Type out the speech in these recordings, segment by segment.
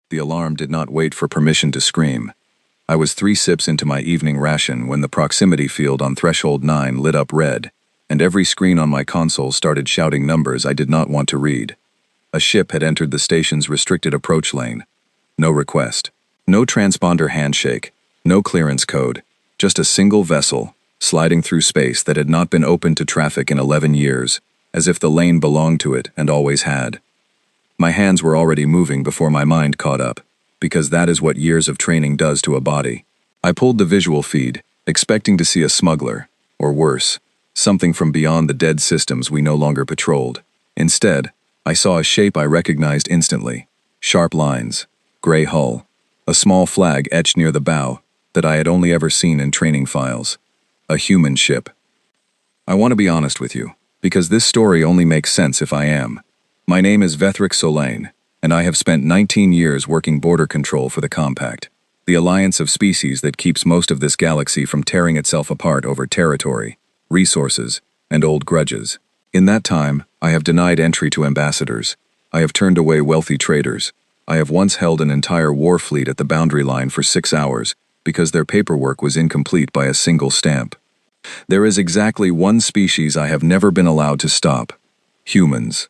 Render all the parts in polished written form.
The alarm did not wait for permission to scream. I was 3 sips into my evening ration when the proximity field on threshold 9 lit up red, and every screen on my console started shouting numbers I did not want to read. A ship had entered the station's restricted approach lane. No request. No transponder handshake. No clearance code. Just a single vessel, sliding through space that had not been open to traffic in 11 years, as if the lane belonged to it and always had. My hands were already moving before my mind caught up, because that is what years of training does to a body. I pulled the visual feed, expecting to see a smuggler, or worse, something from beyond the dead systems we no longer patrolled. Instead, I saw a shape I recognized instantly. Sharp lines, gray hull, a small flag etched near the bow that I had only ever seen in training files. A human ship. I want to be honest with you, because this story only makes sense if I am. My name is Vethric Solane, and I have spent 19 years working border control for the Compact, the alliance of species that keeps most of this galaxy from tearing itself apart over territory, resources, and old grudges. In that time, I have denied entry to ambassadors. I have turned away wealthy traders. I have once held an entire war fleet at the boundary line for 6 hours because their paperwork was incomplete by a single stamp. There is exactly one species I have never been allowed to stop: humans.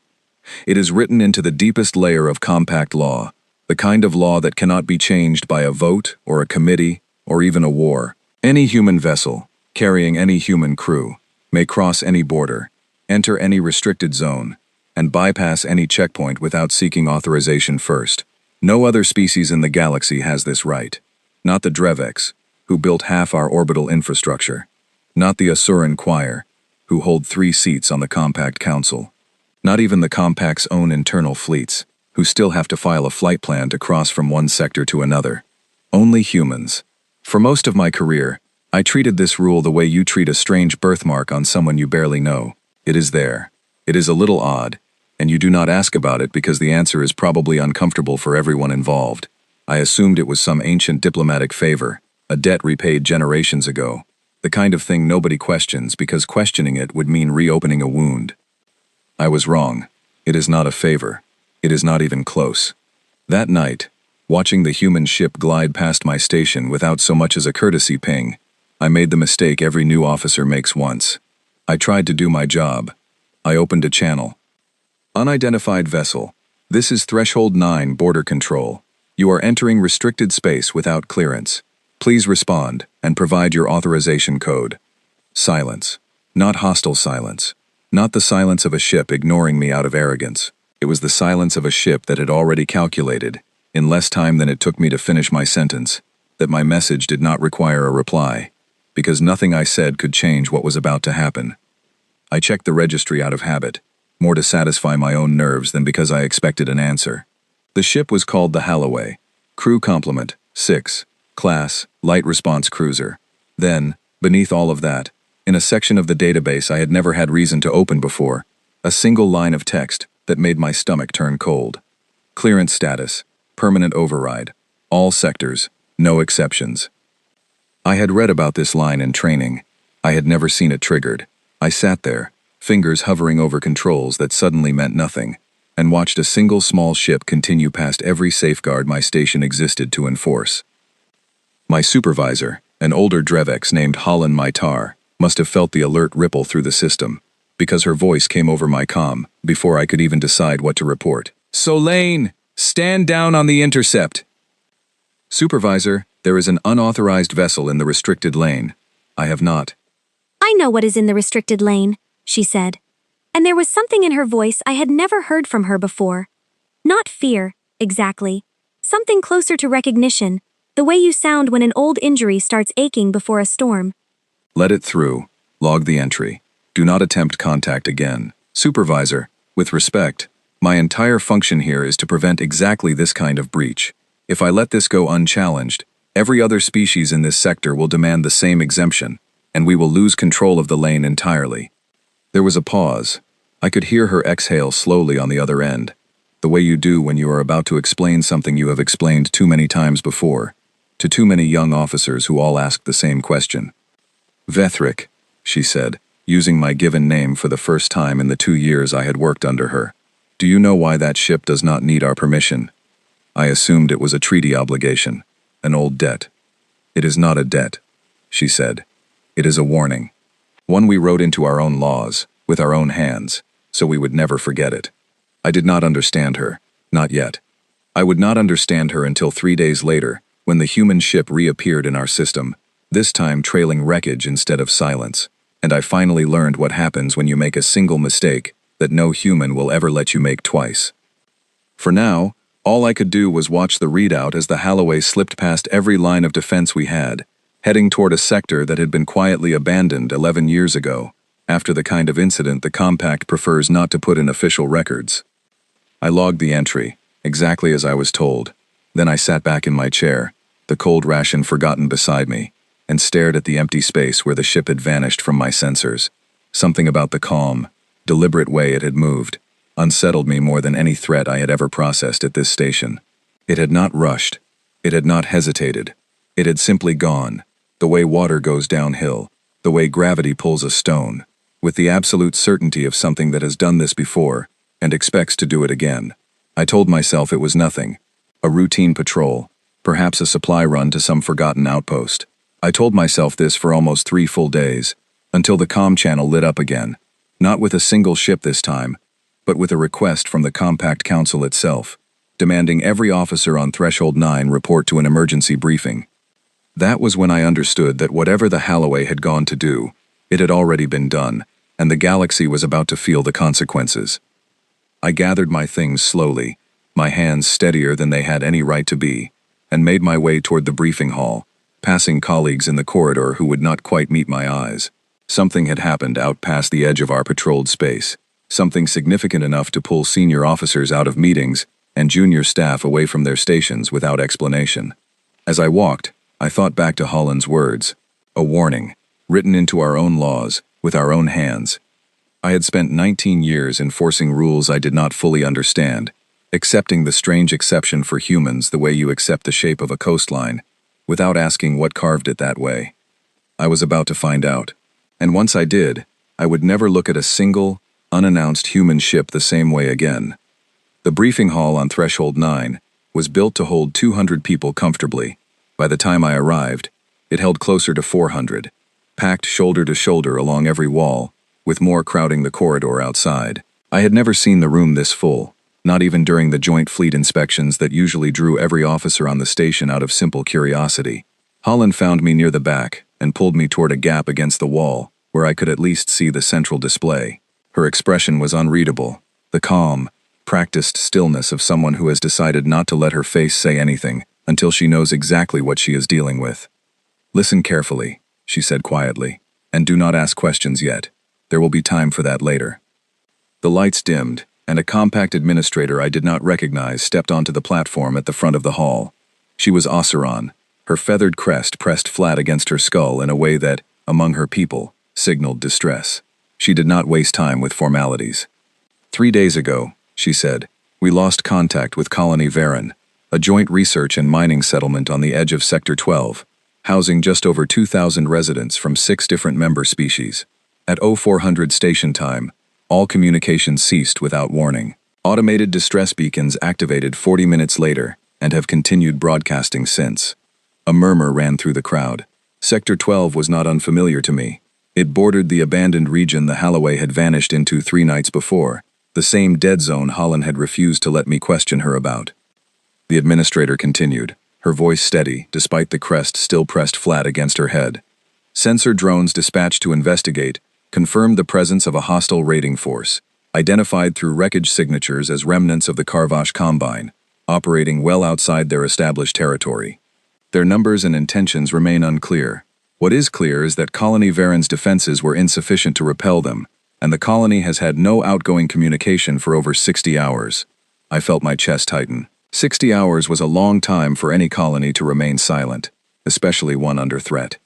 It is written into the deepest layer of compact law, the kind of law that cannot be changed by a vote or a committee or even a war. Any human vessel, carrying any human crew, may cross any border, enter any restricted zone, and bypass any checkpoint without seeking authorization first. No other species in the galaxy has this right. Not the Drevex, who built half our orbital infrastructure. Not the Asuran Choir, who hold 3 seats on the Compact Council. Not even the Compact's own internal fleets, who still have to file a flight plan to cross from one sector to another. Only humans. For most of my career, I treated this rule the way you treat a strange birthmark on someone you barely know. It is there. It is a little odd, and you do not ask about it because the answer is probably uncomfortable for everyone involved. I assumed it was some ancient diplomatic favor, a debt repaid generations ago. The kind of thing nobody questions because questioning it would mean reopening a wound. I was wrong. It is not a favor. It is not even close. That night, watching the human ship glide past my station without so much as a courtesy ping, I made the mistake every new officer makes once. I tried to do my job. I opened a channel. Unidentified vessel. This is Threshold 9 Border Control. You are entering restricted space without clearance. Please respond and provide your authorization code. Silence. Not hostile silence. Not the silence of a ship ignoring me out of arrogance. It was the silence of a ship that had already calculated, in less time than it took me to finish my sentence, that my message did not require a reply, because nothing I said could change what was about to happen. I checked the registry out of habit, more to satisfy my own nerves than because I expected an answer. The ship was called the Halloway. Crew complement, 6. Class, light response cruiser. Then, beneath all of that, in a section of the database I had never had reason to open before, a single line of text that made my stomach turn cold. Clearance status, permanent override, all sectors, no exceptions. I had read about this line in training. I had never seen it triggered. I sat there, fingers hovering over controls that suddenly meant nothing, and watched a single small ship continue past every safeguard my station existed to enforce. My supervisor, an older Drevex named Holland Maitar, must have felt the alert ripple through the system, because her voice came over my comm before I could even decide what to report. "Solane, stand down on the intercept." "Supervisor, there is an unauthorized vessel in the restricted lane. I have not." "I know what is in the restricted lane," she said. And there was something in her voice I had never heard from her before. Not fear, exactly. Something closer to recognition, the way you sound when an old injury starts aching before a storm. "Let it through. Log the entry. Do not attempt contact again. Supervisor, with respect, my entire function here is to prevent exactly this kind of breach. If I let this go unchallenged, every other species in this sector will demand the same exemption, and we will lose control of the lane entirely." There was a pause. I could hear her exhale slowly on the other end, the way you do when you are about to explain something you have explained too many times before, to too many young officers who all ask the same question. "Vethric," she said, using my given name for the first time in the 2 years I had worked under her. "Do you know why that ship does not need our permission?" I assumed it was a treaty obligation, an old debt. "It is not a debt," she said. "It is a warning. One we wrote into our own laws, with our own hands, so we would never forget it." I did not understand her, not yet. I would not understand her until 3 days later, when the human ship reappeared in our system, this time trailing wreckage instead of silence, and I finally learned what happens when you make a single mistake that no human will ever let you make twice. For now, all I could do was watch the readout as the Holloway slipped past every line of defense we had, heading toward a sector that had been quietly abandoned 11 years ago, after the kind of incident the Compact prefers not to put in official records. I logged the entry, exactly as I was told. Then I sat back in my chair, the cold ration forgotten beside me, and stared at the empty space where the ship had vanished from my sensors. Something about the calm, deliberate way it had moved unsettled me more than any threat I had ever processed at this station. It had not rushed. It had not hesitated. It had simply gone, the way water goes downhill, the way gravity pulls a stone, with the absolute certainty of something that has done this before and expects to do it again. I told myself it was nothing, a routine patrol, perhaps a supply run to some forgotten outpost. I told myself this for almost 3 full days, until the comm channel lit up again, not with a single ship this time, but with a request from the Compact Council itself, demanding every officer on Threshold 9 report to an emergency briefing. That was when I understood that whatever the Holloway had gone to do, it had already been done, and the galaxy was about to feel the consequences. I gathered my things slowly, my hands steadier than they had any right to be, and made my way toward the briefing hall, passing colleagues in the corridor who would not quite meet my eyes. Something had happened out past the edge of our patrolled space, something significant enough to pull senior officers out of meetings and junior staff away from their stations without explanation. As I walked, I thought back to Holland's words, a warning, written into our own laws, with our own hands. I had spent 19 years enforcing rules I did not fully understand, accepting the strange exception for humans the way you accept the shape of a coastline, without asking what carved it that way. I was about to find out, and once I did, I would never look at a single, unannounced human ship the same way again. The briefing hall on Threshold 9 was built to hold 200 people comfortably. By the time I arrived, it held closer to 400, packed shoulder to shoulder along every wall, with more crowding the corridor outside. I had never seen the room this full, not even during the joint fleet inspections that usually drew every officer on the station out of simple curiosity. Holland found me near the back and pulled me toward a gap against the wall, where I could at least see the central display. Her expression was unreadable, the calm, practiced stillness of someone who has decided not to let her face say anything until she knows exactly what she is dealing with. "Listen carefully," she said quietly, "and do not ask questions yet. There will be time for that later." The lights dimmed, and a Compact administrator I did not recognize stepped onto the platform at the front of the hall. She was Oseron, her feathered crest pressed flat against her skull in a way that, among her people, signaled distress. She did not waste time with formalities. "3 days ago," she said, "we lost contact with Colony Varen, a joint research and mining settlement on the edge of Sector 12, housing just over 2,000 residents from 6 different member species. At 0400 station time, all communications ceased without warning. Automated distress beacons activated 40 minutes later and have continued broadcasting since." A murmur ran through the crowd. Sector 12 was not unfamiliar to me. It bordered the abandoned region the Holloway had vanished into 3 nights before, the same dead zone Holland had refused to let me question her about. The administrator continued, her voice steady despite the crest still pressed flat against her head. "Sensor drones dispatched to investigate confirmed the presence of a hostile raiding force, identified through wreckage signatures as remnants of the Karvash Combine, operating well outside their established territory. Their numbers and intentions remain unclear. What is clear is that Colony Varen's defenses were insufficient to repel them, and the colony has had no outgoing communication for over 60 hours. I felt my chest tighten. 60 hours was a long time for any colony to remain silent, especially one under threat.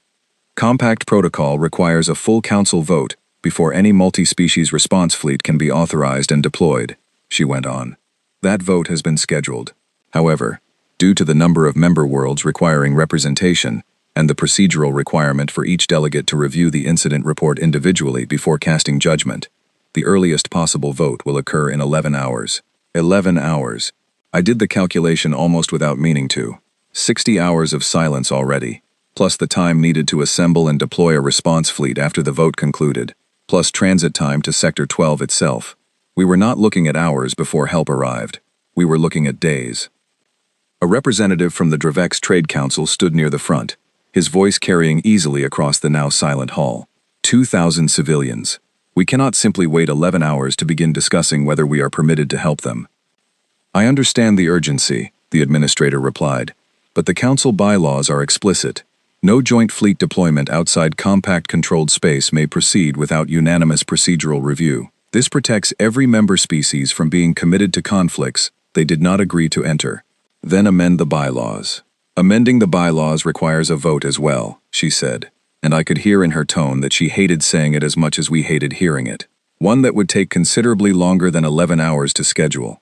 Compact protocol requires a full council vote before any multi-species response fleet can be authorized and deployed, she went on. That vote has been scheduled. However, due to the number of member worlds requiring representation, and the procedural requirement for each delegate to review the incident report individually before casting judgment, the earliest possible vote will occur in 11 hours. 11 hours. I did the calculation almost without meaning to. 60 hours of silence already, plus the time needed to assemble and deploy a response fleet after the vote concluded, plus transit time to Sector 12 itself. We were not looking at hours before help arrived. We were looking at days. A representative from the Dravex Trade Council stood near the front, his voice carrying easily across the now silent hall. 2,000 civilians. We cannot simply wait 11 hours to begin discussing whether we are permitted to help them. I understand the urgency, the administrator replied, but the council bylaws are explicit. No joint fleet deployment outside compact-controlled space may proceed without unanimous procedural review. This protects every member species from being committed to conflicts they did not agree to enter. Then amend the bylaws. Amending the bylaws requires a vote as well, she said, and I could hear in her tone that she hated saying it as much as we hated hearing it. One that would take considerably longer than 11 hours to schedule.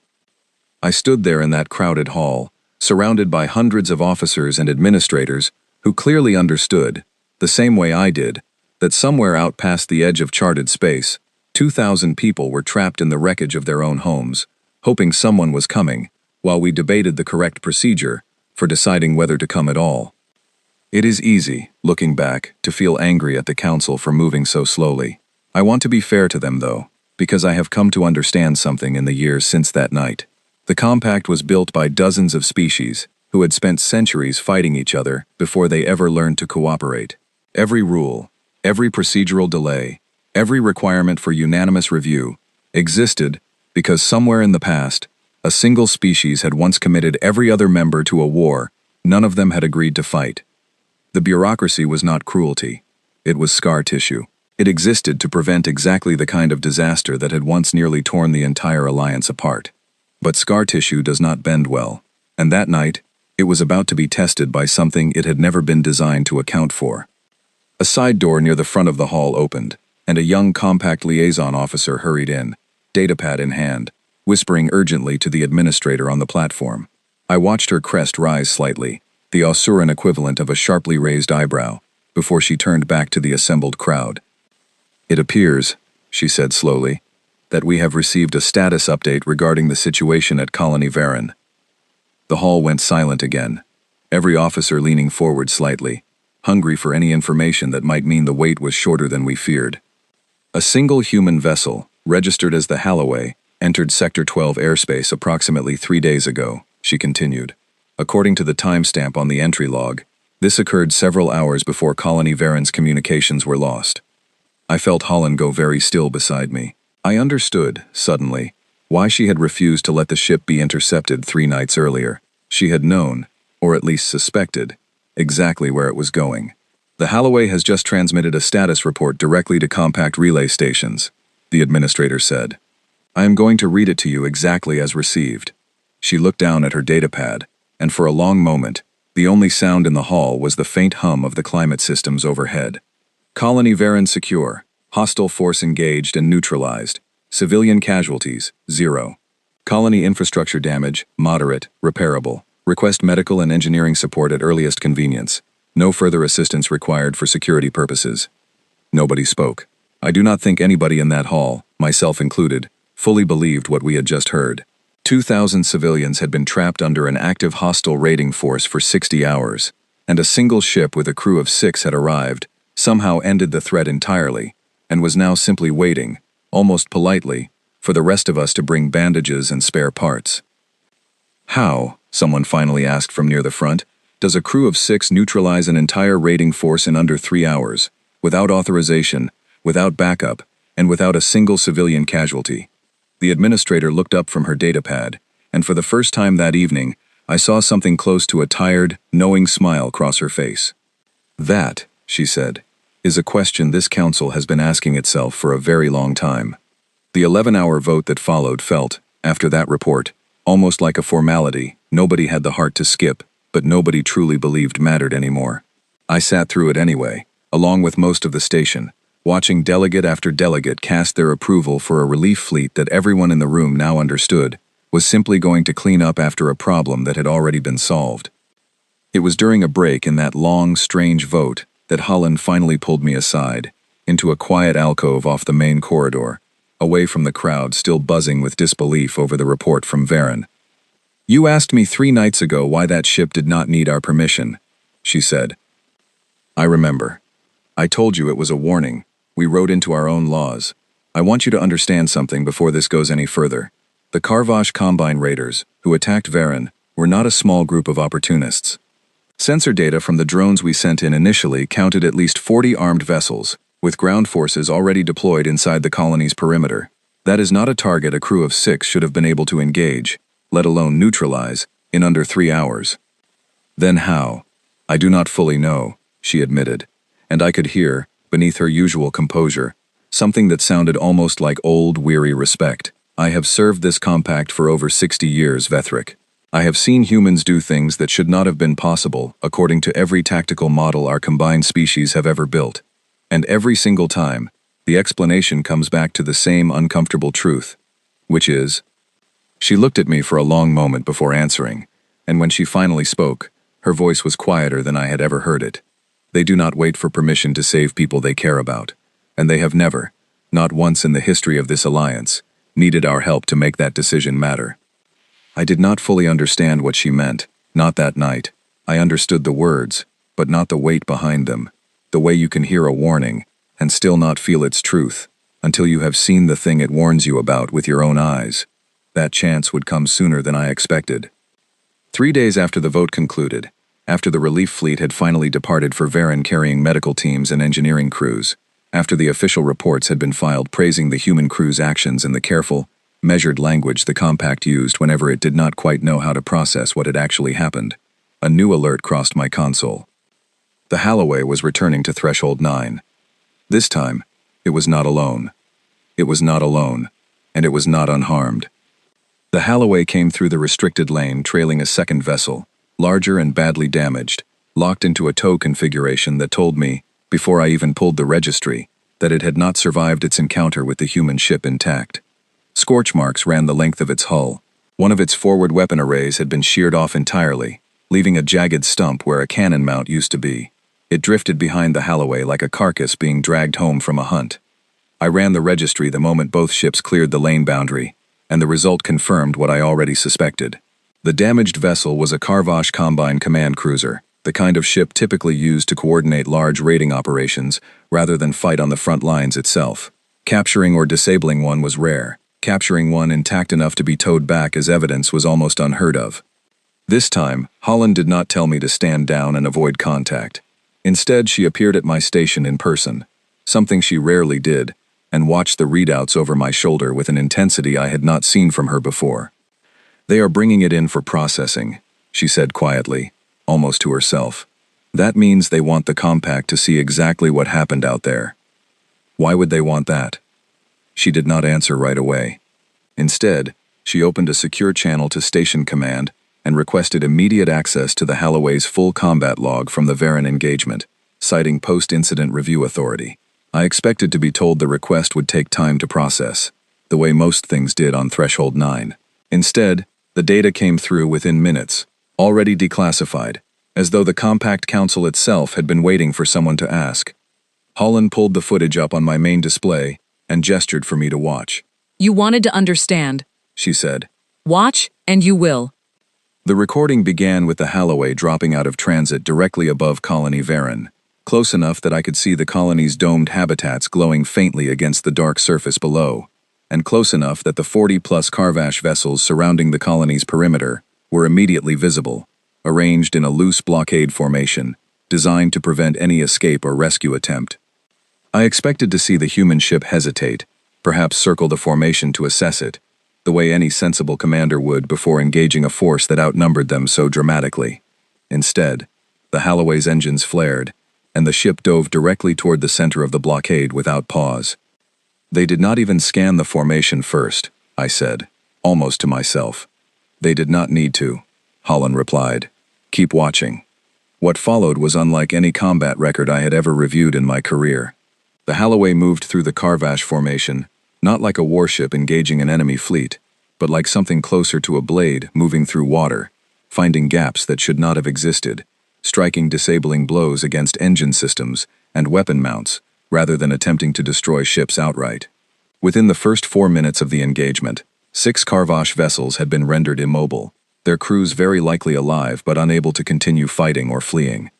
I stood there in that crowded hall, surrounded by hundreds of officers and administrators who clearly understood, the same way I did, that somewhere out past the edge of charted space, 2,000 people were trapped in the wreckage of their own homes, hoping someone was coming, while we debated the correct procedure for deciding whether to come at all. It is easy, looking back, to feel angry at the council for moving so slowly. I want to be fair to them, though, because I have come to understand something in the years since that night. The compact was built by dozens of species who had spent centuries fighting each other before they ever learned to cooperate. Every rule, every procedural delay, every requirement for unanimous review existed because somewhere in the past, a single species had once committed every other member to a war none of them had agreed to fight. The bureaucracy was not cruelty. It was scar tissue. It existed to prevent exactly the kind of disaster that had once nearly torn the entire alliance apart. But scar tissue does not bend well, and that night, it was about to be tested by something it had never been designed to account for. A side door near the front of the hall opened, and a young compact liaison officer hurried in, datapad in hand, whispering urgently to the administrator on the platform. I watched her crest rise slightly, the Asuran equivalent of a sharply raised eyebrow, before she turned back to the assembled crowd. "It appears," she said slowly, "that we have received a status update regarding the situation at Colony Varen." The hall went silent again, every officer leaning forward slightly, hungry for any information that might mean the wait was shorter than we feared. A single human vessel, registered as the Halloway, entered Sector 12 airspace approximately 3 days ago, she continued. According to the timestamp on the entry log, this occurred several hours before Colony Varen's communications were lost. I felt Holland go very still beside me. I understood, suddenly, why she had refused to let the ship be intercepted 3 nights earlier. She had known, or at least suspected, exactly where it was going. "The Halloway has just transmitted a status report directly to compact relay stations," the administrator said. "I am going to read it to you exactly as received." She looked down at her datapad, and for a long moment, the only sound in the hall was the faint hum of the climate systems overhead. "Colony Varen secure. Hostile force engaged and neutralized. Civilian casualties, 0. Colony infrastructure damage, moderate, repairable. Request medical and engineering support at earliest convenience. No further assistance required for security purposes." Nobody spoke. I do not think anybody in that hall, myself included, fully believed what we had just heard. 2,000 civilians had been trapped under an active hostile raiding force for 60 hours, and a single ship with a crew of 6 had arrived, somehow ended the threat entirely, and was now simply waiting, almost politely, for the rest of us to bring bandages and spare parts. "How," someone finally asked from near the front, "does a crew of 6 neutralize an entire raiding force in under 3 hours, without authorization, without backup, and without a single civilian casualty?" The administrator looked up from her datapad, and for the first time that evening, I saw something close to a tired, knowing smile cross her face. "That," she said, "is a question this council has been asking itself for a very long time." The 11-hour vote that followed felt, after that report, almost like a formality nobody had the heart to skip, but nobody truly believed mattered anymore. I sat through it anyway, along with most of the station, watching delegate after delegate cast their approval for a relief fleet that everyone in the room now understood was simply going to clean up after a problem that had already been solved. It was during a break in that long, strange vote that Holland finally pulled me aside, into a quiet alcove off the main corridor, away from the crowd still buzzing with disbelief over the report from Varen. "You asked me 3 nights ago why that ship did not need our permission," she said. "I remember. I told you it was a warning. We wrote into our own laws. I want you to understand something before this goes any further. The Karvash Combine raiders, who attacked Varen, were not a small group of opportunists. Sensor data from the drones we sent in initially counted at least 40 armed vessels, with ground forces already deployed inside the colony's perimeter. That is not a target a crew of 6 should have been able to engage, let alone neutralize, in under 3 hours. Then how? I do not fully know, she admitted, and I could hear, beneath her usual composure, something that sounded almost like old, weary respect. I have served this compact for over 60 years, Vethric. I have seen humans do things that should not have been possible according to every tactical model our combined species have ever built. And every single time, the explanation comes back to the same uncomfortable truth, which is... She looked at me for a long moment before answering, and when she finally spoke, her voice was quieter than I had ever heard it. They do not wait for permission to save people they care about, and they have never, not once in the history of this alliance, needed our help to make that decision matter. I did not fully understand what she meant, not that night. I understood the words, but not the weight behind them, the way you can hear a warning and still not feel its truth, until you have seen the thing it warns you about with your own eyes. That chance would come sooner than I expected. 3 days after the vote concluded, after the relief fleet had finally departed for Varen carrying medical teams and engineering crews, after the official reports had been filed praising the human crew's actions and the careful, measured language the compact used whenever it did not quite know how to process what had actually happened, a new alert crossed my console. The Halloway was returning to Threshold 9. This time, it was not alone. It was not alone, and it was not unharmed. The Halloway came through the restricted lane trailing a second vessel, larger and badly damaged, locked into a tow configuration that told me, before I even pulled the registry, that it had not survived its encounter with the human ship intact. Scorch marks ran the length of its hull. One of its forward weapon arrays had been sheared off entirely, leaving a jagged stump where a cannon mount used to be. It drifted behind the Halloway like a carcass being dragged home from a hunt. I ran the registry the moment both ships cleared the lane boundary, and the result confirmed what I already suspected. The damaged vessel was a Karvash Combine command cruiser, the kind of ship typically used to coordinate large raiding operations rather than fight on the front lines itself. Capturing or disabling one was rare. Capturing one intact enough to be towed back as evidence was almost unheard of. This time, Holland did not tell me to stand down and avoid contact. Instead, she appeared at my station in person, something she rarely did, and watched the readouts over my shoulder with an intensity I had not seen from her before. "They are bringing it in for processing," she said quietly, almost to herself. "That means they want the compact to see exactly what happened out there." Why would they want that? She did not answer right away. Instead, she opened a secure channel to Station Command and requested immediate access to the Halloway's full combat log from the Varen engagement, citing Post-Incident Review Authority. I expected to be told the request would take time to process, the way most things did on Threshold 9. Instead, the data came through within minutes, already declassified, as though the Compact Council itself had been waiting for someone to ask. Holland pulled the footage up on my main display and gestured for me to watch. "You wanted to understand," she said. "Watch, and you will." The recording began with the Halloway dropping out of transit directly above Colony Varen, close enough that I could see the colony's domed habitats glowing faintly against the dark surface below, and close enough that the 40-plus Karvash vessels surrounding the colony's perimeter were immediately visible, arranged in a loose blockade formation, designed to prevent any escape or rescue attempt. I expected to see the human ship hesitate, perhaps circle the formation to assess it, the way any sensible commander would before engaging a force that outnumbered them so dramatically. Instead, the Halloway's engines flared, and the ship dove directly toward the center of the blockade without pause. "They did not even scan the formation first," I said, almost to myself. "They did not need to," Holland replied. "Keep watching." What followed was unlike any combat record I had ever reviewed in my career. The Halloway moved through the Karvash formation, not like a warship engaging an enemy fleet, but like something closer to a blade moving through water, finding gaps that should not have existed, striking disabling blows against engine systems and weapon mounts, rather than attempting to destroy ships outright. Within the first 4 minutes of the engagement, 6 Karvash vessels had been rendered immobile, their crews very likely alive but unable to continue fighting or fleeing.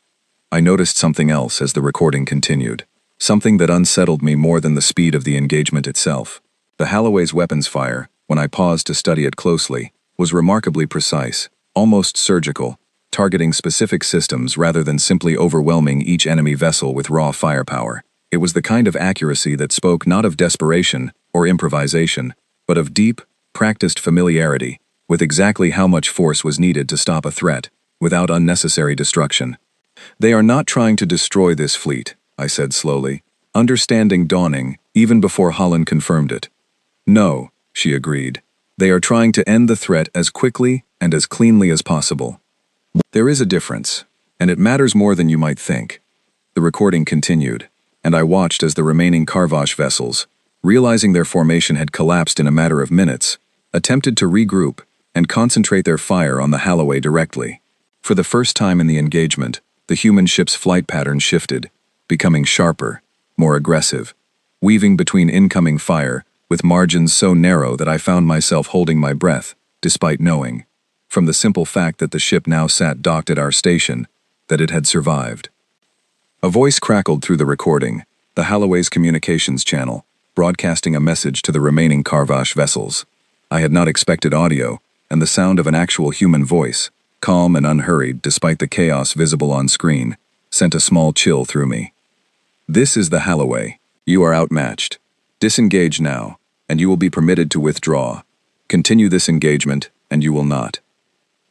I noticed something else as the recording continued, something that unsettled me more than the speed of the engagement itself. The Holloway's weapons fire, when I paused to study it closely, was remarkably precise, almost surgical, targeting specific systems rather than simply overwhelming each enemy vessel with raw firepower. It was the kind of accuracy that spoke not of desperation or improvisation, but of deep, practiced familiarity with exactly how much force was needed to stop a threat, without unnecessary destruction. "They are not trying to destroy this fleet," I said slowly, understanding dawning even before Holland confirmed it. "No," she agreed. "They are trying to end the threat as quickly and as cleanly as possible." There is a difference, and it matters more than you might think. The recording continued, and I watched as the remaining Karvash vessels, realizing their formation had collapsed in a matter of minutes, attempted to regroup and concentrate their fire on the Holloway directly. For the first time in the engagement, the human ship's flight pattern shifted, becoming sharper, more aggressive, weaving between incoming fire with margins so narrow that I found myself holding my breath, despite knowing, from the simple fact that the ship now sat docked at our station, that it had survived. A voice crackled through the recording, the Holloway's communications channel, broadcasting a message to the remaining Karvash vessels. I had not expected audio, and the sound of an actual human voice, calm and unhurried despite the chaos visible on screen, sent a small chill through me. "This is the Holloway. You are outmatched. Disengage now, and you will be permitted to withdraw. Continue this engagement, and you will not."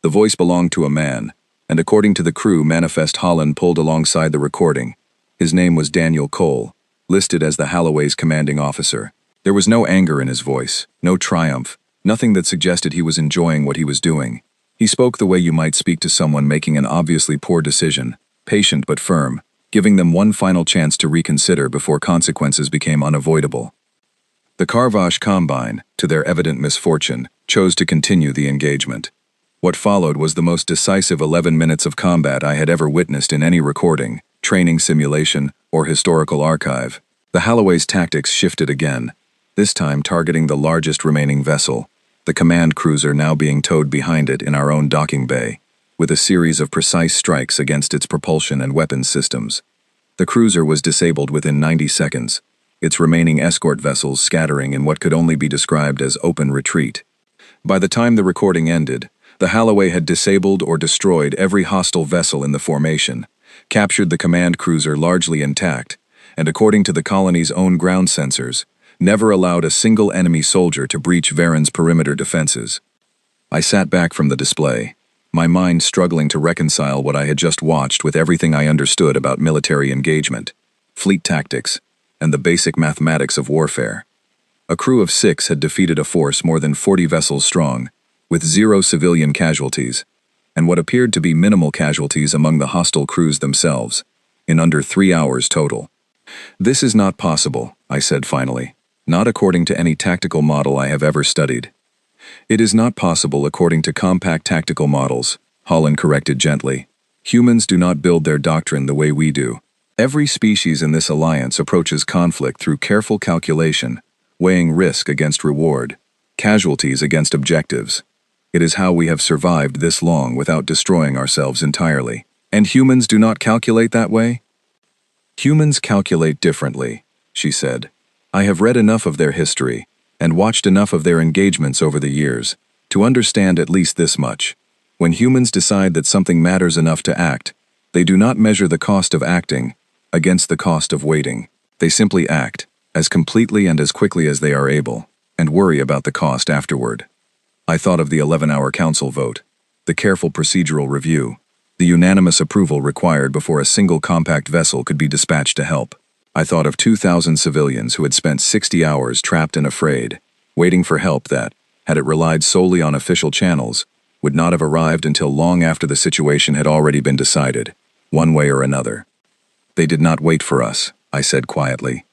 The voice belonged to a man, and according to the crew manifest Holland pulled alongside the recording. His name was Daniel Cole, listed as the Holloway's commanding officer. There was no anger in his voice, no triumph, nothing that suggested he was enjoying what he was doing. He spoke the way you might speak to someone making an obviously poor decision, patient but firm, giving them one final chance to reconsider before consequences became unavoidable. The Karvash Combine, to their evident misfortune, chose to continue the engagement. What followed was the most decisive 11 minutes of combat I had ever witnessed in any recording, training simulation, or historical archive. The Holloway's tactics shifted again, this time targeting the largest remaining vessel, the command cruiser now being towed behind it in our own docking bay, with a series of precise strikes against its propulsion and weapons systems. The cruiser was disabled within 90 seconds, its remaining escort vessels scattering in what could only be described as open retreat. By the time the recording ended, the Holloway had disabled or destroyed every hostile vessel in the formation, captured the command cruiser largely intact, and according to the colony's own ground sensors, never allowed a single enemy soldier to breach Varen's perimeter defenses. I sat back from the display, my mind struggling to reconcile what I had just watched with everything I understood about military engagement, fleet tactics, and the basic mathematics of warfare. A crew of 6 had defeated a force more than 40 vessels strong, with 0 civilian casualties, and what appeared to be minimal casualties among the hostile crews themselves, in under 3 hours total. "This is not possible," I said finally. "Not according to any tactical model I have ever studied." "It is not possible according to compact tactical models," Holland corrected gently. "Humans do not build their doctrine the way we do. Every species in this alliance approaches conflict through careful calculation, weighing risk against reward, casualties against objectives. It is how we have survived this long without destroying ourselves entirely. And humans do not calculate that way?" "Humans calculate differently," she said. "I have read enough of their history and watched enough of their engagements over the years to understand at least this much. When humans decide that something matters enough to act, they do not measure the cost of acting against the cost of waiting. They simply act, as completely and as quickly as they are able, and worry about the cost afterward." I thought of the 11-hour council vote, the careful procedural review, the unanimous approval required before a single compact vessel could be dispatched to help. I thought of 2,000 civilians who had spent 60 hours trapped and afraid, waiting for help that, had it relied solely on official channels, would not have arrived until long after the situation had already been decided, one way or another. "They did not wait for us," I said quietly.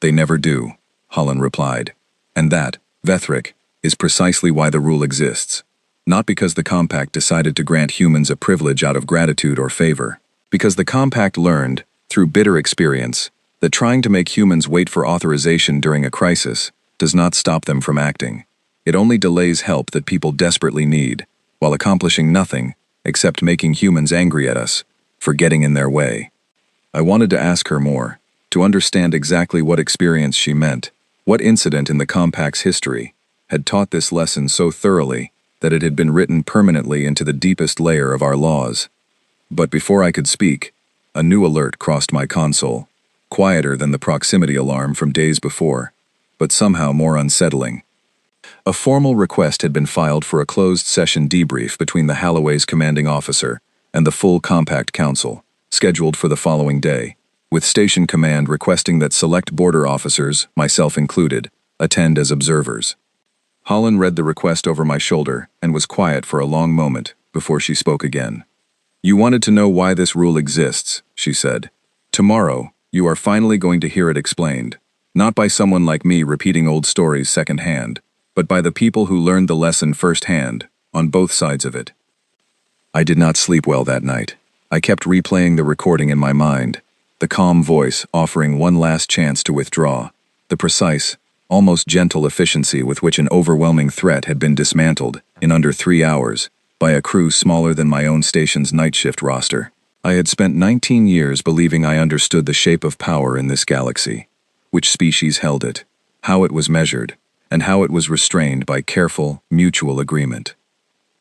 "They never do," Holland replied. "And that, Vethric, is precisely why the rule exists. Not because the Compact decided to grant humans a privilege out of gratitude or favor. Because the Compact learned, through bitter experience, that trying to make humans wait for authorization during a crisis does not stop them from acting. It only delays help that people desperately need, while accomplishing nothing except making humans angry at us for getting in their way. I wanted to ask her more, to understand exactly what experience she meant, what incident in the compact's history had taught this lesson so thoroughly that it had been written permanently into the deepest layer of our laws. But before I could speak, a new alert crossed my console, quieter than the proximity alarm from days before, but somehow more unsettling. A formal request had been filed for a closed-session debrief between the Halloway's commanding officer and the full Compact Council, scheduled for the following day, with Station Command requesting that select border officers, myself included, attend as observers. Holland read the request over my shoulder and was quiet for a long moment before she spoke again. "You wanted to know why this rule exists," she said. "Tomorrow, you are finally going to hear it explained, not by someone like me repeating old stories secondhand, but by the people who learned the lesson firsthand, on both sides of it." I did not sleep well that night. I kept replaying the recording in my mind, the calm voice offering one last chance to withdraw, the precise, almost gentle efficiency with which an overwhelming threat had been dismantled, in under 3 hours, by a crew smaller than my own station's night shift roster. I had spent 19 years believing I understood the shape of power in this galaxy, which species held it, how it was measured, and how it was restrained by careful, mutual agreement.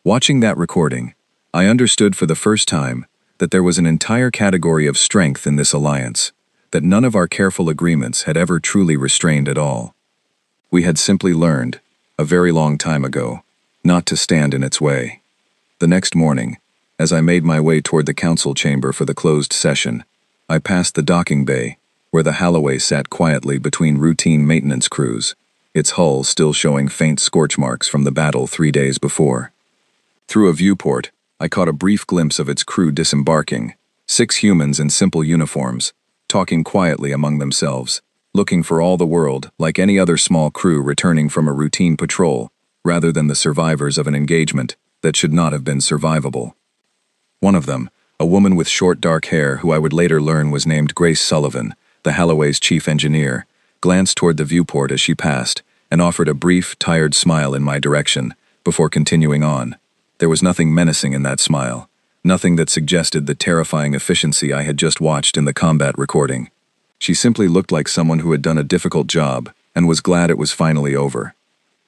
Watching that recording, I understood for the first time that there was an entire category of strength in this alliance, that none of our careful agreements had ever truly restrained at all. We had simply learned, a very long time ago, not to stand in its way. The next morning, as I made my way toward the council chamber for the closed session, I passed the docking bay, where the Halloway sat quietly between routine maintenance crews, its hull still showing faint scorch marks from the battle 3 days before. Through a viewport, I caught a brief glimpse of its crew disembarking, 6 humans in simple uniforms, talking quietly among themselves, looking for all the world like any other small crew returning from a routine patrol, rather than the survivors of an engagement that should not have been survivable. One of them, a woman with short dark hair who I would later learn was named Grace Sullivan, the Halloway's chief engineer, glanced toward the viewport as she passed and offered a brief, tired smile in my direction before continuing on. There was nothing menacing in that smile, nothing that suggested the terrifying efficiency I had just watched in the combat recording. She simply looked like someone who had done a difficult job and was glad it was finally over.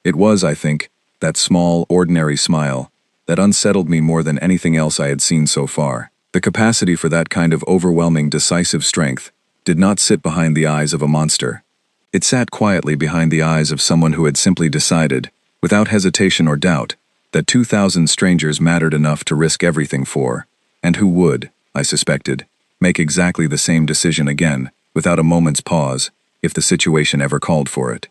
It was, I think, that small, ordinary smile that unsettled me more than anything else I had seen so far. The capacity for that kind of overwhelming, decisive strength did not sit behind the eyes of a monster. It sat quietly behind the eyes of someone who had simply decided, without hesitation or doubt, that 2,000 strangers mattered enough to risk everything for, and who would, I suspected, make exactly the same decision again, without a moment's pause, if the situation ever called for it.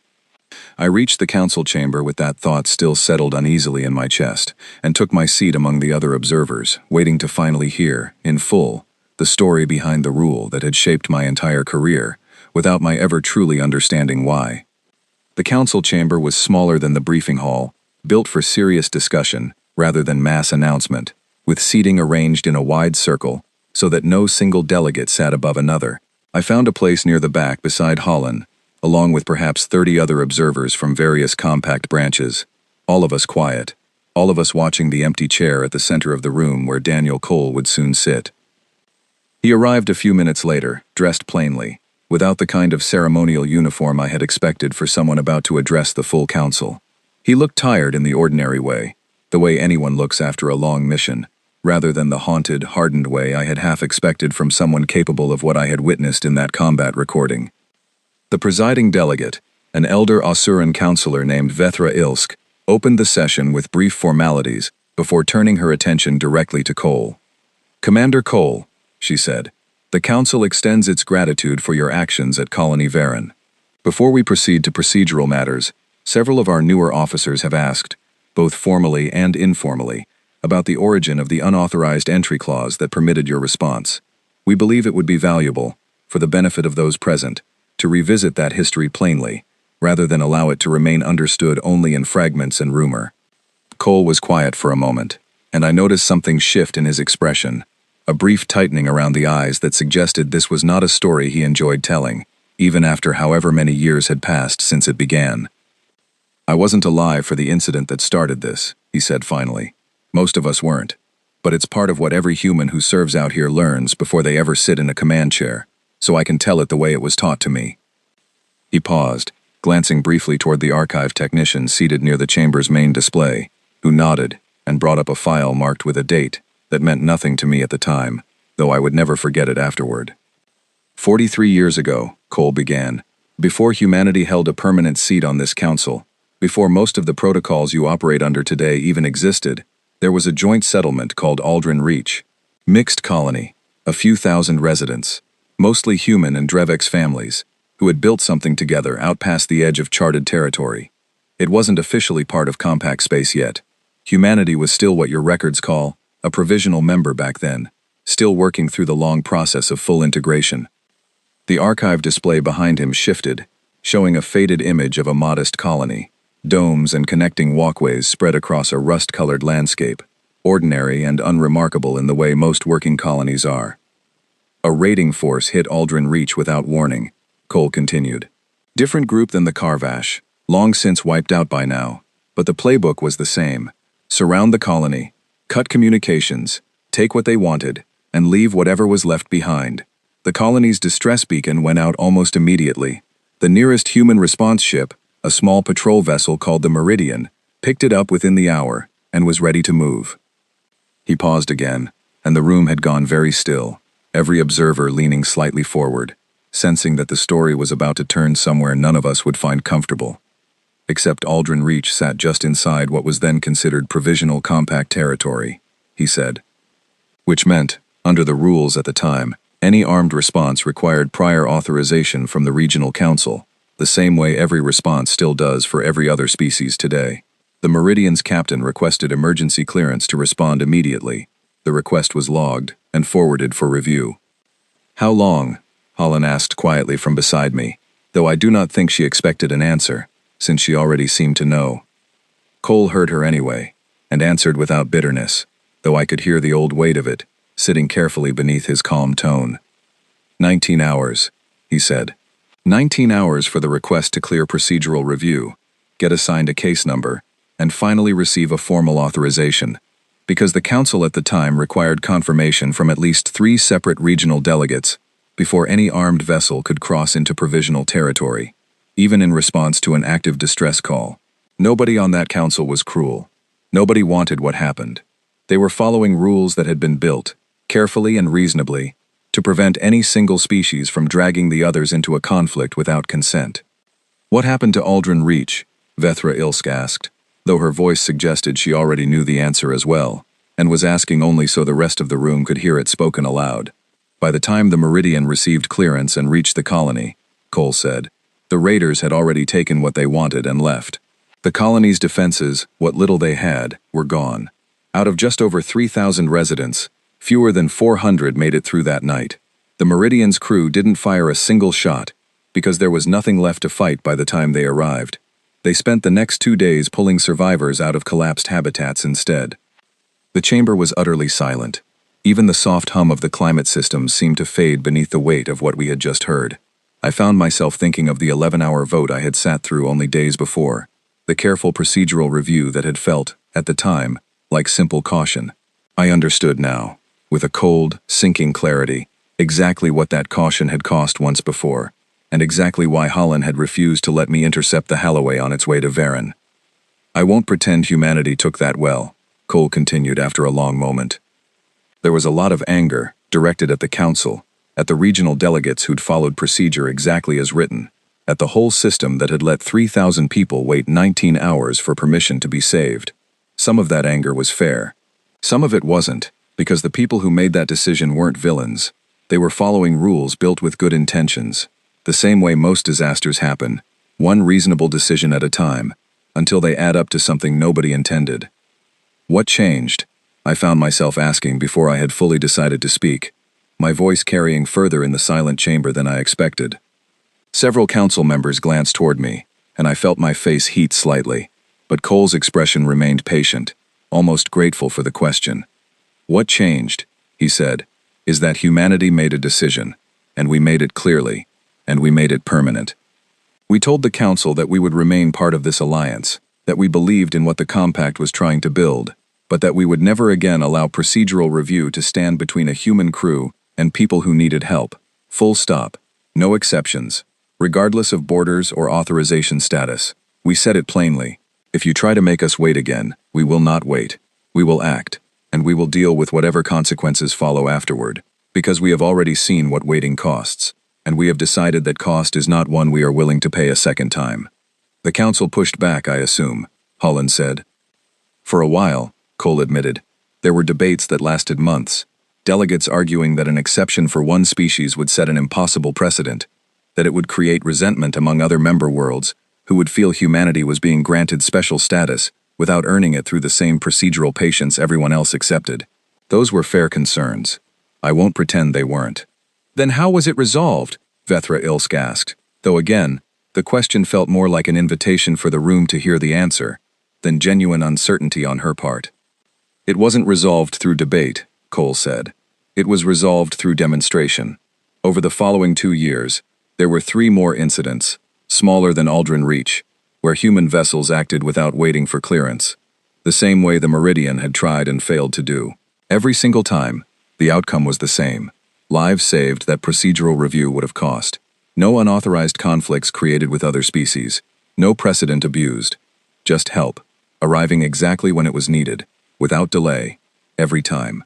I reached the council chamber with that thought still settled uneasily in my chest, and took my seat among the other observers, waiting to finally hear, in full, the story behind the rule that had shaped my entire career, without my ever truly understanding why. The council chamber was smaller than the briefing hall, built for serious discussion rather than mass announcement, with seating arranged in a wide circle so that no single delegate sat above another. I found a place near the back beside Holland, along with perhaps 30 other observers from various compact branches, all of us quiet, all of us watching the empty chair at the center of the room where Daniel Cole would soon sit. He arrived a few minutes later, dressed plainly, without the kind of ceremonial uniform I had expected for someone about to address the full council. He looked tired in the ordinary way, the way anyone looks after a long mission, rather than the haunted, hardened way I had half expected from someone capable of what I had witnessed in that combat recording. The presiding delegate, an elder Asuran counselor named Vethra Ilsk, opened the session with brief formalities before turning her attention directly to Cole. "Commander Cole," she said, "the Council extends its gratitude for your actions at Colony Varen. Before we proceed to procedural matters, several of our newer officers have asked, both formally and informally, about the origin of the unauthorized entry clause that permitted your response. We believe it would be valuable, for the benefit of those present, to revisit that history plainly, rather than allow it to remain understood only in fragments and rumor." Cole was quiet for a moment, and I noticed something shift in his expression, a brief tightening around the eyes that suggested this was not a story he enjoyed telling, even after however many years had passed since it began. "I wasn't alive for the incident that started this," he said finally. Most of us weren't. But it's part of what every human who serves out here learns before they ever sit in a command chair, so I can tell it the way it was taught to me. He paused, glancing briefly toward the archive technician seated near the chamber's main display, who nodded and brought up a file marked with a date that meant nothing to me at the time, though I would never forget it afterward. 43 years ago, Cole began, before humanity held a permanent seat on this council, before most of the protocols you operate under today even existed, there was a joint settlement called Aldrin Reach. Mixed colony, a few thousand residents, mostly human and Drevex families, who had built something together out past the edge of charted territory. It wasn't officially part of compact space yet. Humanity was still what your records call a provisional member back then, still working through the long process of full integration. The archive display behind him shifted, showing a faded image of a modest colony. Domes and connecting walkways spread across a rust-colored landscape, ordinary and unremarkable in the way most working colonies are. A raiding force hit Aldrin Reach without warning, Cole continued. Different group than the Carvash, long since wiped out by now, but the playbook was the same. Surround the colony, cut communications, take what they wanted, and leave whatever was left behind. The colony's distress beacon went out almost immediately. The nearest human response ship, a small patrol vessel called the Meridian, picked it up within the hour and was ready to move. He paused again, and the room had gone very still, every observer leaning slightly forward, sensing that the story was about to turn somewhere none of us would find comfortable. Except Aldrin Reach sat just inside what was then considered provisional compact territory, he said. Which meant, under the rules at the time, any armed response required prior authorization from the regional council, the same way every response still does for every other species today. The Meridian's captain requested emergency clearance to respond immediately. The request was logged and forwarded for review. How long? Holland asked quietly from beside me, though I do not think she expected an answer, since she already seemed to know. Cole heard her anyway, and answered without bitterness, though I could hear the old weight of it, sitting carefully beneath his calm tone. 19 hours, he said. 19 hours for the request to clear procedural review, get assigned a case number, and finally receive a formal authorization, because the council at the time required confirmation from at least 3 separate regional delegates before any armed vessel could cross into provisional territory, even in response to an active distress call. Nobody on that council was cruel. Nobody wanted what happened. They were following rules that had been built, carefully and reasonably, to prevent any single species from dragging the others into a conflict without consent. What happened to Aldrin Reach? Vethra Ilsk asked, though her voice suggested she already knew the answer as well, and was asking only so the rest of the room could hear it spoken aloud. By the time the Meridian received clearance and reached the colony, Cole said, the raiders had already taken what they wanted and left. The colony's defenses, what little they had, were gone. Out of just over 3,000 residents, fewer than 400 made it through that night. The Meridian's crew didn't fire a single shot, because there was nothing left to fight by the time they arrived. They spent the next 2 days pulling survivors out of collapsed habitats instead. The chamber was utterly silent. Even the soft hum of the climate system seemed to fade beneath the weight of what we had just heard. I found myself thinking of the 11-hour vote I had sat through only days before, the careful procedural review that had felt, at the time, like simple caution. I understood now, with a cold, sinking clarity, exactly what that caution had cost once before, and exactly why Holland had refused to let me intercept the Halloway on its way to Varen. I won't pretend humanity took that well, Cole continued after a long moment. There was a lot of anger, directed at the council, at the regional delegates who'd followed procedure exactly as written, at the whole system that had let 3,000 people wait 19 hours for permission to be saved. Some of that anger was fair. Some of it wasn't, because the people who made that decision weren't villains. They were following rules built with good intentions, the same way most disasters happen, one reasonable decision at a time, until they add up to something nobody intended. What changed? I found myself asking before I had fully decided to speak, my voice carrying further in the silent chamber than I expected. Several council members glanced toward me, and I felt my face heat slightly, but Cole's expression remained patient, almost grateful for the question. What changed, he said, is that humanity made a decision, and we made it clearly, and we made it permanent. We told the council that we would remain part of this alliance, that we believed in what the compact was trying to build, but that we would never again allow procedural review to stand between a human crew and people who needed help. Full stop. No exceptions. Regardless of borders or authorization status. We said it plainly. If you try to make us wait again, we will not wait. We will act, and we will deal with whatever consequences follow afterward, because we have already seen what waiting costs, and we have decided that cost is not one we are willing to pay a second time. The council pushed back, I assume, Holland said. For a while, Cole admitted. There were debates that lasted months, delegates arguing that an exception for one species would set an impossible precedent, that it would create resentment among other member worlds who would feel humanity was being granted special status without earning it through the same procedural patience everyone else accepted. Those were fair concerns. I won't pretend they weren't. Then how was it resolved? Vethra Ilsk asked, though again, the question felt more like an invitation for the room to hear the answer than genuine uncertainty on her part. It wasn't resolved through debate, Cole said. It was resolved through demonstration. Over the following 2 years, there were 3 more incidents, smaller than Aldrin Reach, where human vessels acted without waiting for clearance, the same way the Meridian had tried and failed to do. Every single time, the outcome was the same. Lives saved that procedural review would have cost. No unauthorized conflicts created with other species. No precedent abused. Just help, arriving exactly when it was needed, without delay, every time.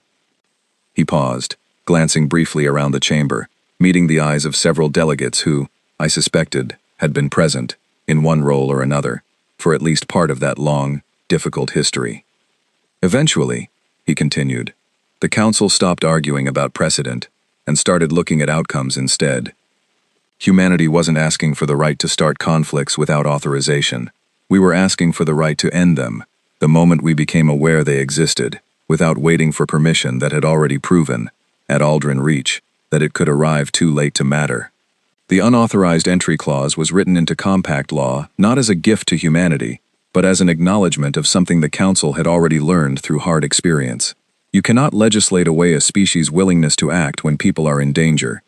He paused, glancing briefly around the chamber, meeting the eyes of several delegates who, I suspected, had been present, in one role or another, for at least part of that long, difficult history. Eventually, he continued, the council stopped arguing about precedent and started looking at outcomes instead. Humanity wasn't asking for the right to start conflicts without authorization. We were asking for the right to end them, the moment we became aware they existed, without waiting for permission that had already proven, at Aldrin Reach, that it could arrive too late to matter. The unauthorized entry clause was written into compact law not as a gift to humanity, but as an acknowledgement of something the Council had already learned through hard experience. You cannot legislate away a species' willingness to act when people are in danger.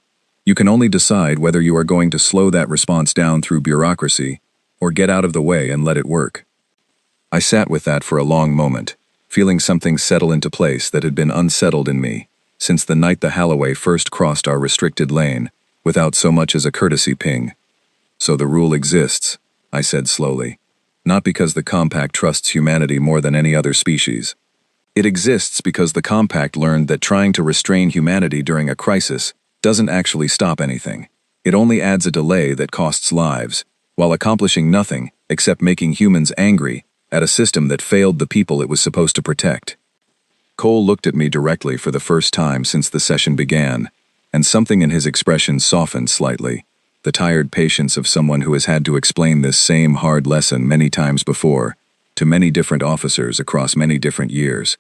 You can only decide whether you are going to slow that response down through bureaucracy, or get out of the way and let it work. I sat with that for a long moment, feeling something settle into place that had been unsettled in me since the night the Halloway first crossed our restricted lane, without so much as a courtesy ping. So the rule exists, I said slowly, not because the Compact trusts humanity more than any other species. It exists because the Compact learned that trying to restrain humanity during a crisis doesn't actually stop anything. It only adds a delay that costs lives, while accomplishing nothing except making humans angry at a system that failed the people it was supposed to protect. Cole looked at me directly for the first time since the session began, and something in his expression softened slightly, the tired patience of someone who has had to explain this same hard lesson many times before, to many different officers across many different years.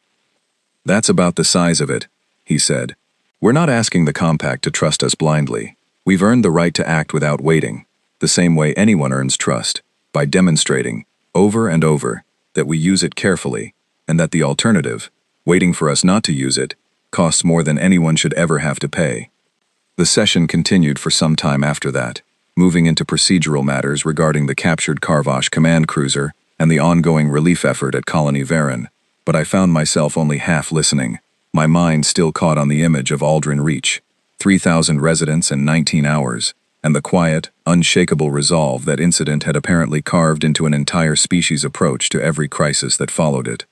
That's about the size of it, he said. We're not asking the Compact to trust us blindly. We've earned the right to act without waiting, the same way anyone earns trust, by demonstrating, over and over, that we use it carefully, and that the alternative, waiting for us not to use it, costs more than anyone should ever have to pay. The session continued for some time after that, moving into procedural matters regarding the captured Karvash command cruiser and the ongoing relief effort at Colony Varan, but I found myself only half listening, my mind still caught on the image of Aldrin Reach, 3,000 residents in 19 hours, and the quiet, unshakable resolve that incident had apparently carved into an entire species approach to every crisis that followed it.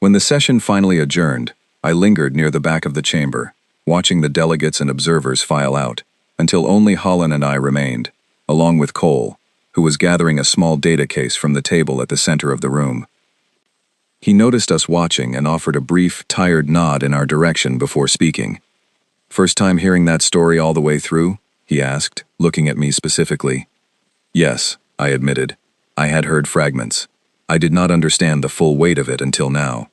When the session finally adjourned, I lingered near the back of the chamber, watching the delegates and observers file out, until only Holland and I remained, along with Cole, who was gathering a small data case from the table at the center of the room. He noticed us watching and offered a brief, tired nod in our direction before speaking. "First time hearing that story all the way through?" he asked, looking at me specifically. "Yes," I admitted. I had heard fragments. I did not understand the full weight of it until now.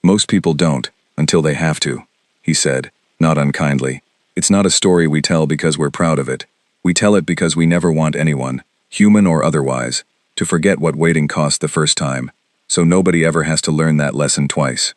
"Most people don't, until they have to," he said, not unkindly. "It's not a story we tell because we're proud of it. We tell it because we never want anyone, human or otherwise, to forget what waiting cost the first time, so nobody ever has to learn that lesson twice."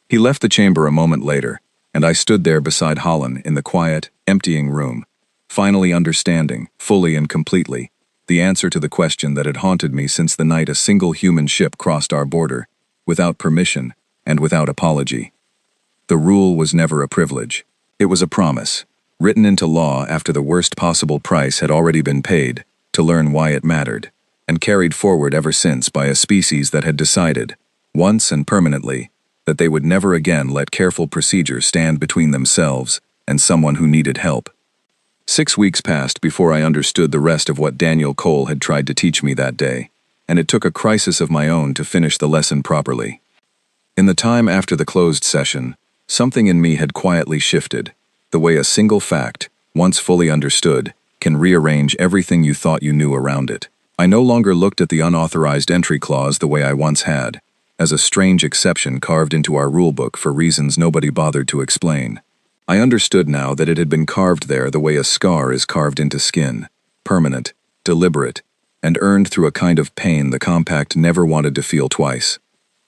He left the chamber a moment later, and I stood there beside Holland in the quiet, emptying room, finally understanding, fully and completely, the answer to the question that had haunted me since the night a single human ship crossed our border, without permission, and without apology. The rule was never a privilege. It was a promise, written into law after the worst possible price had already been paid, to learn why it mattered, and carried forward ever since by a species that had decided, once and permanently, that they would never again let careful procedure stand between themselves and someone who needed help. 6 weeks passed before I understood the rest of what Daniel Cole had tried to teach me that day, and it took a crisis of my own to finish the lesson properly. In the time after the closed session, something in me had quietly shifted, the way a single fact, once fully understood, can rearrange everything you thought you knew around it. I no longer looked at the unauthorized entry clause the way I once had, as a strange exception carved into our rulebook for reasons nobody bothered to explain. I understood now that it had been carved there the way a scar is carved into skin, permanent, deliberate, and earned through a kind of pain the compact never wanted to feel twice.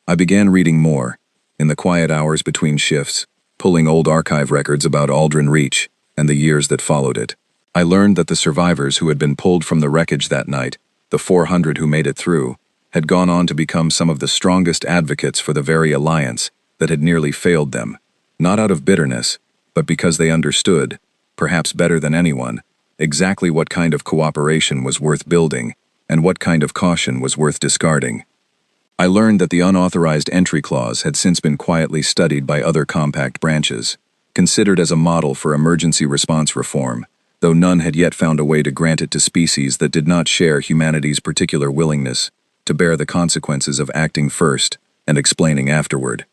I began reading more, in the quiet hours between shifts, pulling old archive records about Aldrin Reach and the years that followed it. I learned that the survivors who had been pulled from the wreckage that night, the 400 who made it through, had gone on to become some of the strongest advocates for the very alliance that had nearly failed them, not out of bitterness, but because they understood, perhaps better than anyone, exactly what kind of cooperation was worth building and what kind of caution was worth discarding. I learned that the unauthorized entry clause had since been quietly studied by other compact branches, considered as a model for emergency response reform, though none had yet found a way to grant it to species that did not share humanity's particular willingness to bear the consequences of acting first and explaining afterward.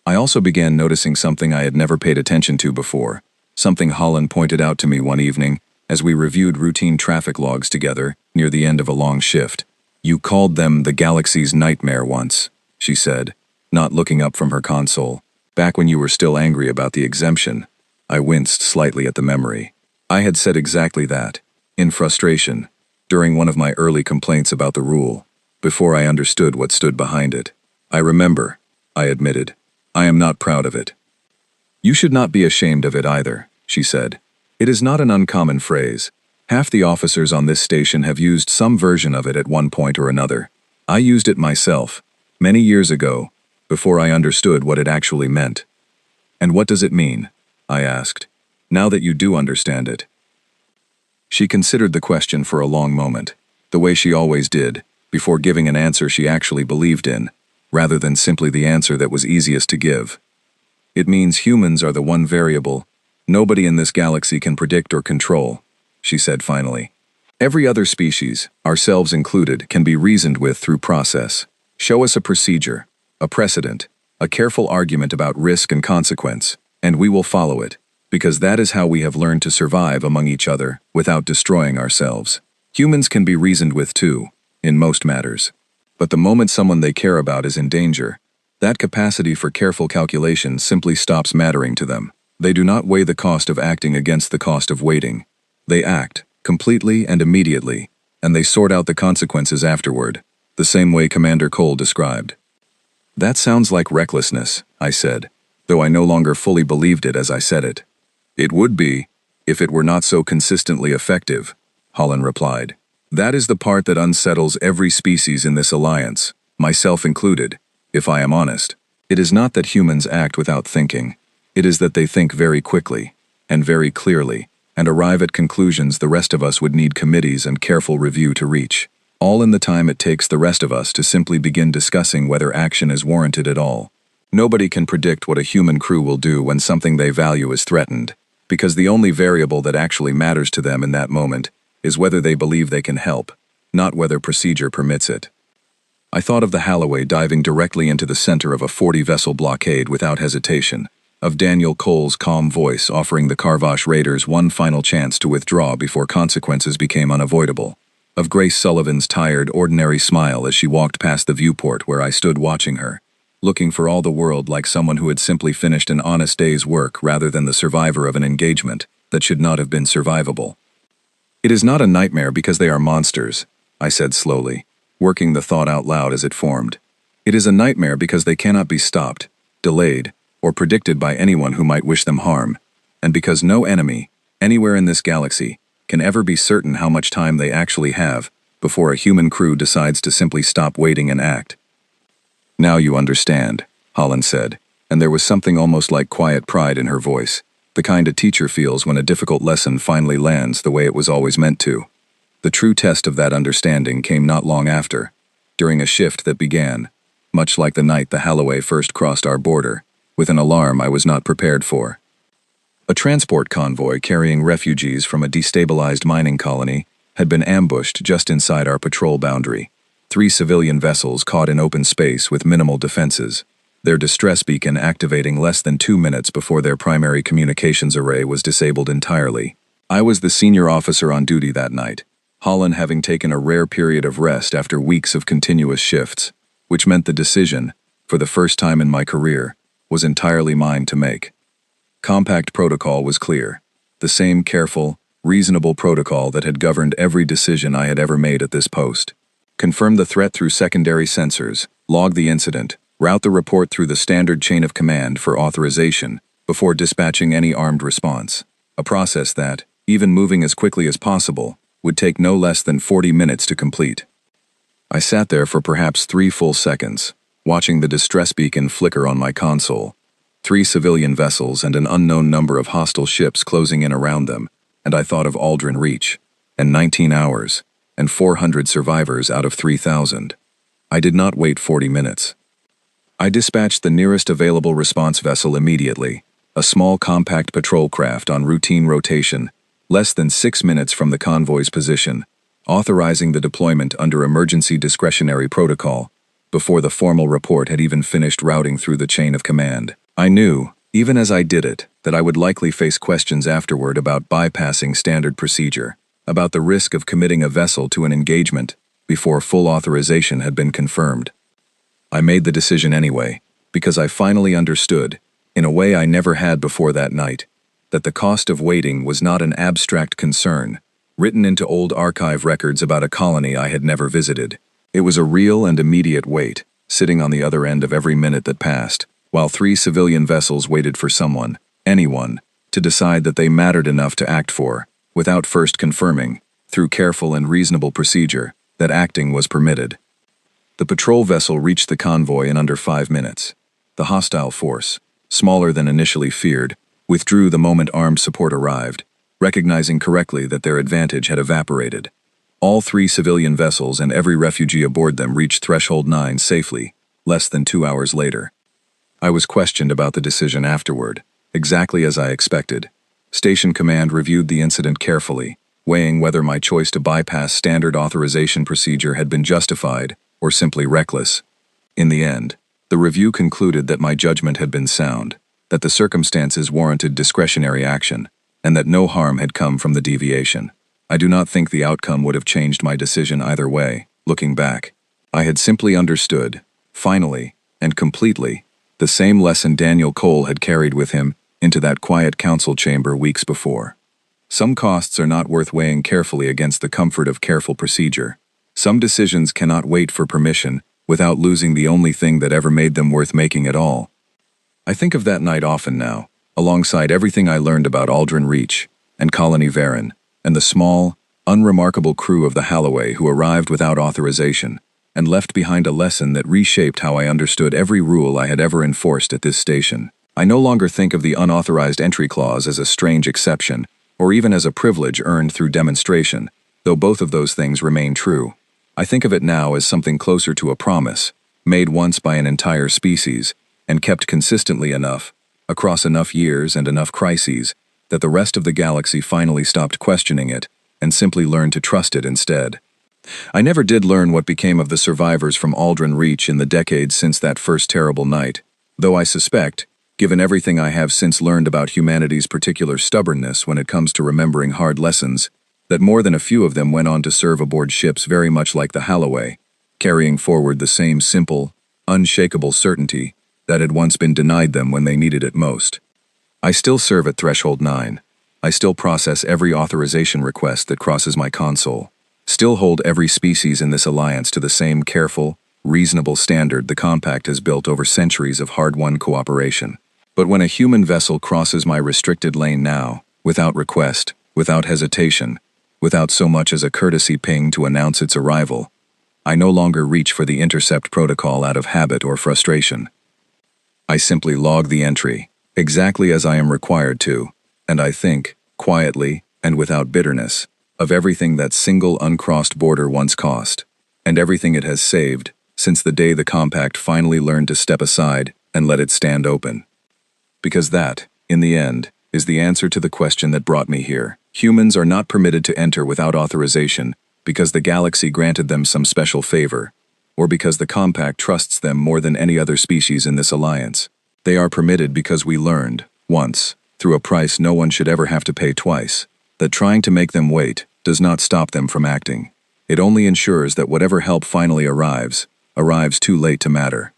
I also began noticing something I had never paid attention to before, something Holland pointed out to me one evening as we reviewed routine traffic logs together near the end of a long shift. "You called them the galaxy's nightmare once," she said, not looking up from her console. "Back when you were still angry about the exemption." I winced slightly at the memory. I had said exactly that, in frustration, during one of my early complaints about the rule, before I understood what stood behind it. "I remember," I admitted. "I am not proud of it." "You should not be ashamed of it either," she said. "It is not an uncommon phrase. Half the officers on this station have used some version of it at one point or another. I used it myself, many years ago, before I understood what it actually meant." "And what does it mean?" I asked. "Now that you do understand it." She considered the question for a long moment, the way she always did, before giving an answer she actually believed in, rather than simply the answer that was easiest to give. "It means humans are the one variable nobody in this galaxy can predict or control," she said finally. "Every other species, ourselves included, can be reasoned with through process. Show us a procedure, a precedent, a careful argument about risk and consequence, and we will follow it, because that is how we have learned to survive among each other without destroying ourselves. Humans can be reasoned with too, in most matters. But the moment someone they care about is in danger, that capacity for careful calculation simply stops mattering to them. They do not weigh the cost of acting against the cost of waiting. They act, completely and immediately, and they sort out the consequences afterward, the same way Commander Cole described." "That sounds like recklessness," I said, though I no longer fully believed it as I said it. "It would be, if it were not so consistently effective," Holland replied. "That is the part that unsettles every species in this alliance, myself included, if I am honest. It is not that humans act without thinking. It is that they think very quickly, and very clearly, and arrive at conclusions the rest of us would need committees and careful review to reach, all in the time it takes the rest of us to simply begin discussing whether action is warranted at all. Nobody can predict what a human crew will do when something they value is threatened, because the only variable that actually matters to them in that moment is whether they believe they can help, not whether procedure permits it." I thought of the Halloway diving directly into the center of a 40-vessel blockade without hesitation, of Daniel Cole's calm voice offering the Karvash raiders one final chance to withdraw before consequences became unavoidable, of Grace Sullivan's tired, ordinary smile as she walked past the viewport where I stood watching her, looking for all the world like someone who had simply finished an honest day's work rather than the survivor of an engagement that should not have been survivable. "It is not a nightmare because they are monsters," I said slowly, working the thought out loud as it formed. "It is a nightmare because they cannot be stopped, delayed, or predicted by anyone who might wish them harm, and because no enemy, anywhere in this galaxy, can ever be certain how much time they actually have before a human crew decides to simply stop waiting and act." "Now you understand," Holland said, and there was something almost like quiet pride in her voice, the kind a teacher feels when a difficult lesson finally lands the way it was always meant to. The true test of that understanding came not long after, during a shift that began, much like the night the Holloway first crossed our border, with an alarm I was not prepared for. A transport convoy carrying refugees from a destabilized mining colony had been ambushed just inside our patrol boundary. 3 civilian vessels caught in open space with minimal defenses, their distress beacon activating less than 2 minutes before their primary communications array was disabled entirely. I was the senior officer on duty that night, Holland having taken a rare period of rest after weeks of continuous shifts, which meant the decision, for the first time in my career, was entirely mine to make. Compact protocol was clear, the same careful, reasonable protocol that had governed every decision I had ever made at this post. Confirm the threat through secondary sensors, log the incident, route the report through the standard chain of command for authorization before dispatching any armed response, a process that, even moving as quickly as possible, would take no less than 40 minutes to complete. I sat there for perhaps 3 full seconds, watching the distress beacon flicker on my console. 3 civilian vessels and an unknown number of hostile ships closing in around them, and I thought of Aldrin Reach, and 19 hours, and 400 survivors out of 3,000. I did not wait 40 minutes. I dispatched the nearest available response vessel immediately, a small compact patrol craft on routine rotation, less than 6 minutes from the convoy's position, authorizing the deployment under emergency discretionary protocol, before the formal report had even finished routing through the chain of command. I knew, even as I did it, that I would likely face questions afterward about bypassing standard procedure, about the risk of committing a vessel to an engagement before full authorization had been confirmed. I made the decision anyway, because I finally understood, in a way I never had before that night, that the cost of waiting was not an abstract concern, written into old archive records about a colony I had never visited. It was a real and immediate wait, sitting on the other end of every minute that passed, while 3 civilian vessels waited for someone, anyone, to decide that they mattered enough to act for, without first confirming, through careful and reasonable procedure, that acting was permitted. The patrol vessel reached the convoy in under 5 minutes. The hostile force, smaller than initially feared, withdrew the moment armed support arrived, recognizing correctly that their advantage had evaporated. All 3 civilian vessels and every refugee aboard them reached Threshold 9 safely, less than 2 hours later. I was questioned about the decision afterward, exactly as I expected. Station Command reviewed the incident carefully, weighing whether my choice to bypass standard authorization procedure had been justified or simply reckless. In the end, the review concluded that my judgment had been sound, that the circumstances warranted discretionary action, and that no harm had come from the deviation. I do not think the outcome would have changed my decision either way, looking back. I had simply understood, finally, and completely, the same lesson Daniel Cole had carried with him into that quiet council chamber weeks before. Some costs are not worth weighing carefully against the comfort of careful procedure. Some decisions cannot wait for permission without losing the only thing that ever made them worth making at all. I think of that night often now, alongside everything I learned about Aldrin Reach and Colony Varan, and the small, unremarkable crew of the Holloway who arrived without authorization and left behind a lesson that reshaped how I understood every rule I had ever enforced at this station. I no longer think of the unauthorized entry clause as a strange exception, or even as a privilege earned through demonstration, though both of those things remain true. I think of it now as something closer to a promise, made once by an entire species, and kept consistently enough, across enough years and enough crises, that the rest of the galaxy finally stopped questioning it and simply learned to trust it instead. I never did learn what became of the survivors from Aldrin Reach in the decades since that first terrible night, though I suspect, given everything I have since learned about humanity's particular stubbornness when it comes to remembering hard lessons, that more than a few of them went on to serve aboard ships very much like the Holloway, carrying forward the same simple, unshakable certainty that had once been denied them when they needed it most. I still serve at Threshold 9. I still process every authorization request that crosses my console, still hold every species in this alliance to the same careful, reasonable standard the Compact has built over centuries of hard-won cooperation. But when a human vessel crosses my restricted lane now, without request, without hesitation, without so much as a courtesy ping to announce its arrival, I no longer reach for the intercept protocol out of habit or frustration. I simply log the entry, exactly as I am required to, and I think, quietly, and without bitterness, of everything that single uncrossed border once cost, and everything it has saved, since the day the compact finally learned to step aside and let it stand open. Because that, in the end, is the answer to the question that brought me here. Humans are not permitted to enter without authorization because the galaxy granted them some special favor, or because the compact trusts them more than any other species in this alliance. They are permitted because we learned, once, through a price no one should ever have to pay twice, that trying to make them wait does not stop them from acting. It only ensures that whatever help finally arrives too late to matter.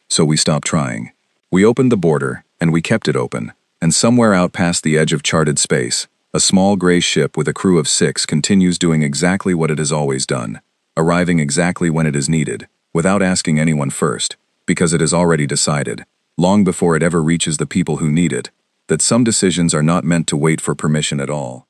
So we stopped trying. We opened the border, and we kept it open, and somewhere out past the edge of charted space, a small gray ship with a crew of 6 continues doing exactly what it has always done, arriving exactly when it is needed, without asking anyone first, because it has already decided, long before it ever reaches the people who need it, that some decisions are not meant to wait for permission at all.